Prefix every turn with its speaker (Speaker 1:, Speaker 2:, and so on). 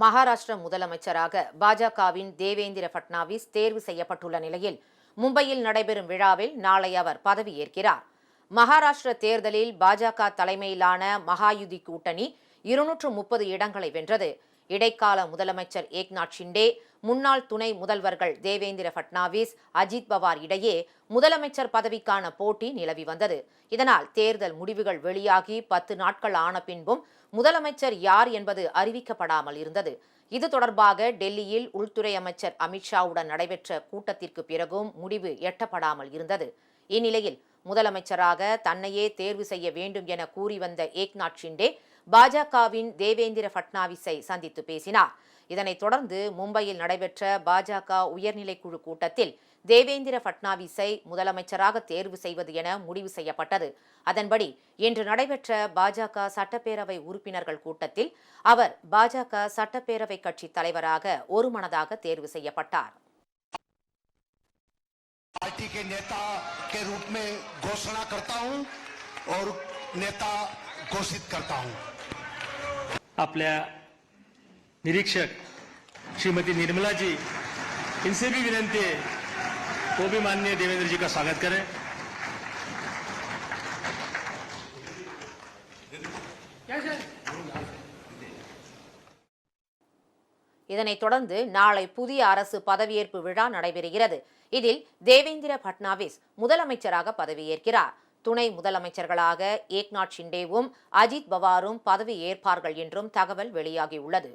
Speaker 1: மகாராஷ்டிர முதலமைச்சராக பாஜகவின் தேவேந்திர பட்னாவிஸ் தேர்வு செய்யப்பட்டுள்ள நிலையில் மும்பையில் நடைபெறும் விழாவில் நாளை அவர் பதவியேற்கிறார். மகாராஷ்டிர தேர்தலில் பாஜக தலைமையிலான மகாயுதி கூட்டணி 230 இடங்களை வென்றது. இடைக்கால முதலமைச்சர் ஏக்நாத் ஷிண்டே, முன்னாள் துணை முதல்வர்கள் தேவேந்திர பட்னாவிஸ், அஜித் பவார் இடையே முதலமைச்சர் பதவிக்கான போட்டி நிலவி வந்தது. இதனால் தேர்தல் முடிவுகள் வெளியாகி 10 நாட்கள் ஆன பின்பும் முதலமைச்சர் யார் என்பது அறிவிக்கப்படாமல் இருந்தது. இது தொடர்பாக டெல்லியில் உள்துறை அமைச்சர் அமித்ஷாவுடன் நடைபெற்ற கூட்டத்திற்கு பிறகும் முடிவு எட்டப்படாமல் இருந்தது. இந்நிலையில் முதலமைச்சராக தன்னையே தேர்வு செய்ய வேண்டும் என கூறி வந்த ஏக்நாத் ஷிண்டே பாஜகவின் தேவேந்திர பட்னாவிஸை சந்தித்து பேசினார். இதனைத் தொடர்ந்து மும்பையில் நடைபெற்ற பாஜக உயர்நிலைக்குழு கூட்டத்தில் தேவேந்திர பட்னாவிஸை முதலமைச்சராக தேர்வு செய்வது என முடிவு செய்யப்பட்டது. அதன்படி இன்று நடைபெற்ற பாஜக சட்டப்பேரவை உறுப்பினர்கள் கூட்டத்தில் அவர் பாஜக சட்டப்பேரவை கட்சி தலைவராக ஒருமனதாக தேர்வு செய்யப்பட்டார்.
Speaker 2: पार्टी के नेता के रूप में घोषणा करता हूं और नेता घोषित करता हूं.
Speaker 3: आपल्या निरीक्षक श्रीमती निर्मला जी, इनसे भी विनंती है वो भी माननीय देवेंद्र जी का स्वागत करें.
Speaker 1: இதனைத் தொடர்ந்து நாளை புதிய அரசு பதவியேற்பு விழா நடைபெறுகிறது. இதில் தேவேந்திர பட்னாவிஸ் முதலமைச்சராக பதவியேற்கிறார். துணை முதலமைச்சர்களாக ஏக்நாத் ஷிண்டேவும் அஜித் பவாரும் பதவி ஏற்பார்கள் என்றும் தகவல் வெளியாகியுள்ளது.